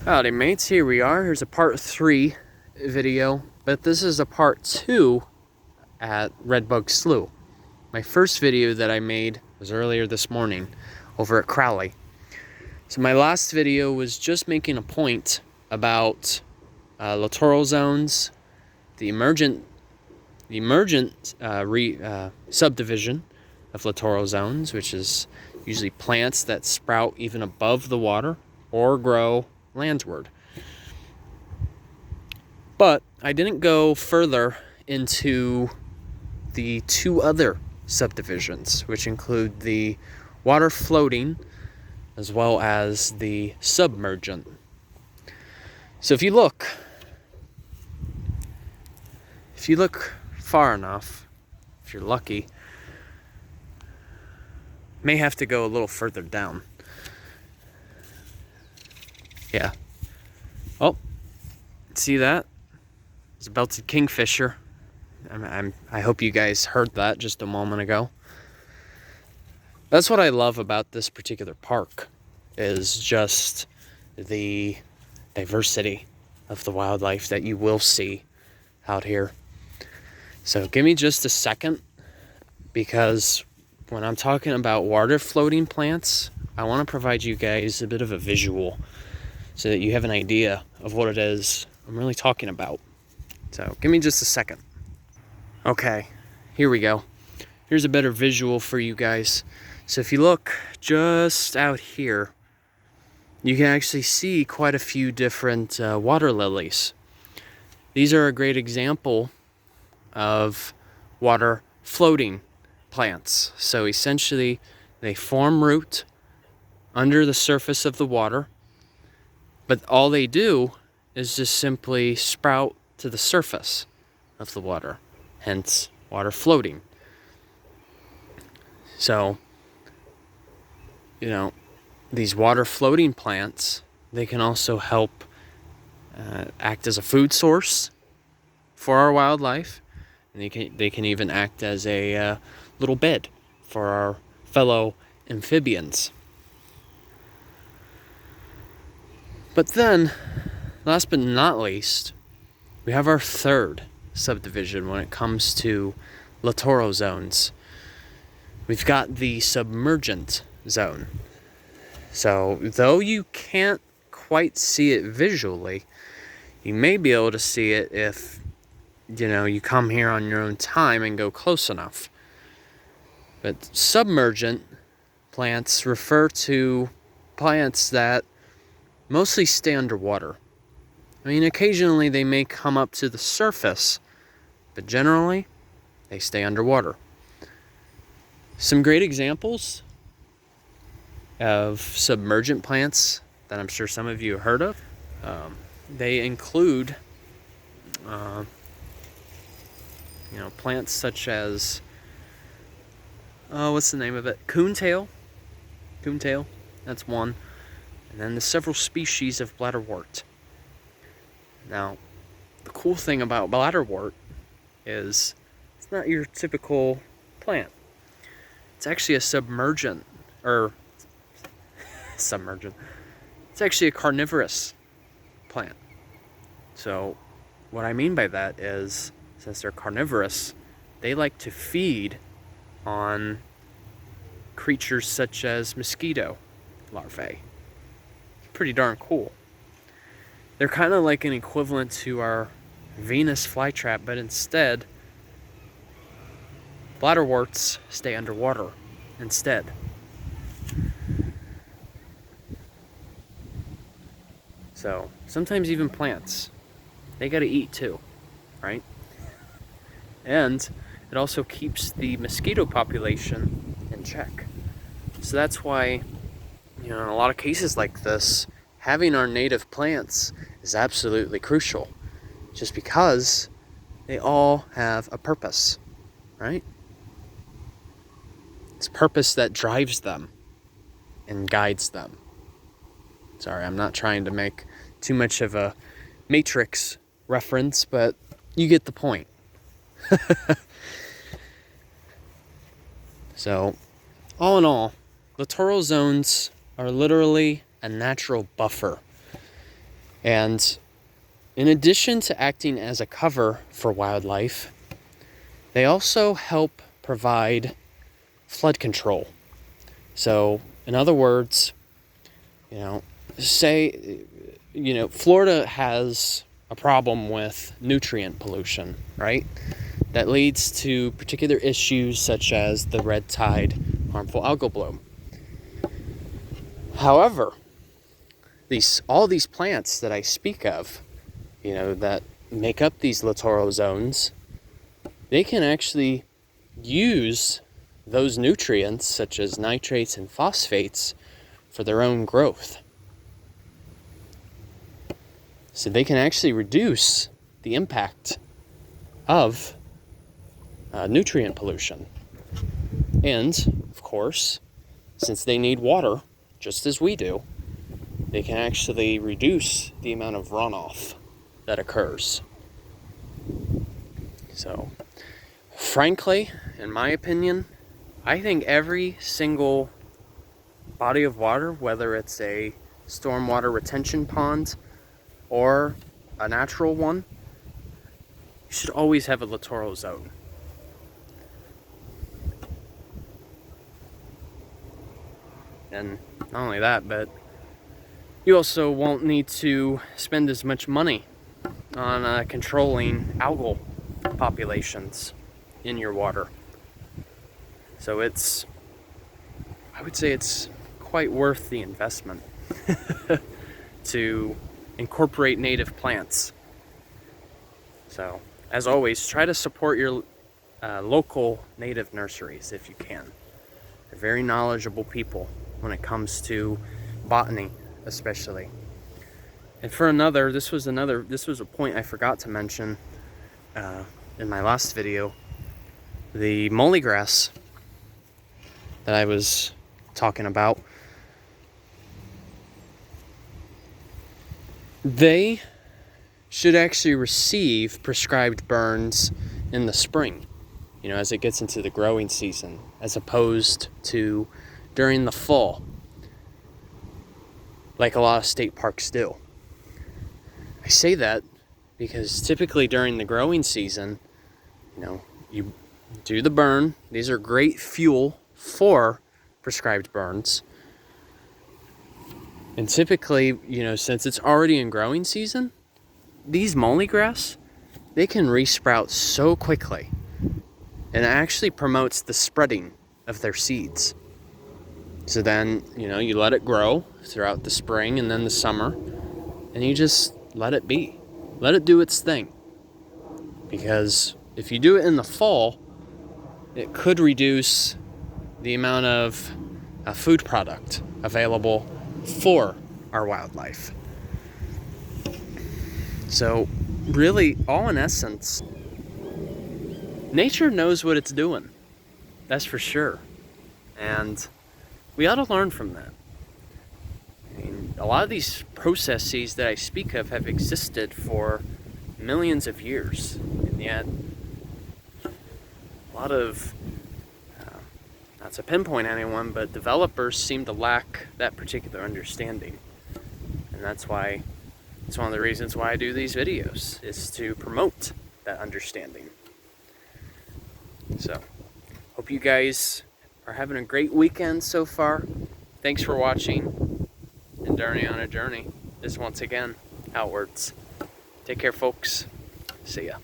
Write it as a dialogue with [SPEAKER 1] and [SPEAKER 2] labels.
[SPEAKER 1] Howdy mates, here we are. Here's a part 3 video, but this is a part 2 at Red Bug Slough. My first video that I made was earlier this morning over at Crowley. So my last video was just making a point about littoral zones, the emergent subdivision of littoral zones, which is usually plants that sprout even above the water or grow landward. But I didn't go further into the two other subdivisions, which include the water floating as well as the submergent. So if you look far enough, if you're lucky, may have to go a little further down. Yeah. Oh, see that? It's a belted kingfisher. I hope you guys heard that just a moment ago. That's what I love about this particular park, is just the diversity of the wildlife that you will see out here. So give me just a second, because when I'm talking about water floating plants, I want to provide you guys a bit of a visual so that you have an idea of what it is I'm really talking about. So give me just a second. Okay, here we go. Here's a better visual for you guys. So if you look just out here, you can actually see quite a few different water lilies. These are a great example of water floating plants. So essentially, they form root under the surface of the water, but all they do is just simply sprout to the surface of the water, hence water floating. So, these water floating plants, they can also help act as a food source for our wildlife, and they can even act as a little bed for our fellow amphibians. But then, last but not least, we have our third subdivision when it comes to littoral zones. We've got the submergent zone. So, though you can't quite see it visually, you may be able to see it if, you come here on your own time and go close enough. But submergent plants refer to plants that mostly stay underwater. I mean, occasionally they may come up to the surface, but generally they stay underwater. Some great examples of submergent plants that I'm sure some of you have heard of. They include, plants such as, what's the name of it? Coontail. Coontail, that's one. And then the several species of bladderwort. Now, the cool thing about bladderwort is it's not your typical plant. It's actually a submergent. It's actually a carnivorous plant. So, what I mean by that is, since they're carnivorous, they like to feed on creatures such as mosquito larvae. Pretty darn cool. They're kind of like an equivalent to our Venus flytrap, but instead, bladderworts stay underwater instead. So, sometimes even plants, they gotta eat too, right? And it also keeps the mosquito population in check. So that's why, in a lot of cases like this, having our native plants is absolutely crucial, just because they all have a purpose, right? It's purpose that drives them and guides them. Sorry, I'm not trying to make too much of a Matrix reference, but you get the point. So, all in all, littoral zones are literally a natural buffer And in addition to acting as a cover for wildlife, they also help provide flood control. So, in other words, say, Florida has a problem with nutrient pollution, right? That leads to particular issues such as the red tide, harmful algal bloom. However, all these plants that I speak of, that make up these littoral zones, they can actually use those nutrients such as nitrates and phosphates for their own growth. So they can actually reduce the impact of nutrient pollution. And, of course, since they need water, just as we do, they can actually reduce the amount of runoff that occurs. So, frankly, in my opinion, I think every single body of water, whether it's a stormwater retention pond or a natural one, you should always have a littoral zone. And not only that, but you also won't need to spend as much money on controlling algal populations in your water. So I would say it's quite worth the investment to incorporate native plants. So, as always, try to support your local native nurseries if you can. They're very knowledgeable people when it comes to botany, especially. And this was a point I forgot to mention in my last video. The mollygrass that I was talking about, they should actually receive prescribed burns in the spring, as it gets into the growing season, as opposed to during the fall, like a lot of state parks do. I say that because typically during the growing season, you do the burn. These are great fuel for prescribed burns. And typically, since it's already in growing season, these mollygrass, they can resprout so quickly. And it actually promotes the spreading of their seeds. So then, you let it grow throughout the spring and then the summer, and you just let it be. Let it do its thing. Because if you do it in the fall, it could reduce the amount of food product available for our wildlife. So really, all in essence, nature knows what it's doing. That's for sure. And we ought to learn from that. I mean, a lot of these processes that I speak of have existed for millions of years. And yet, a lot of, not to pinpoint anyone, but developers seem to lack that particular understanding. And that's one of the reasons why I do these videos, is to promote that understanding. So, hope you guys are having a great weekend so far. Thanks for watching. And Journey on a Journey is once again outwards. Take care, folks. See ya.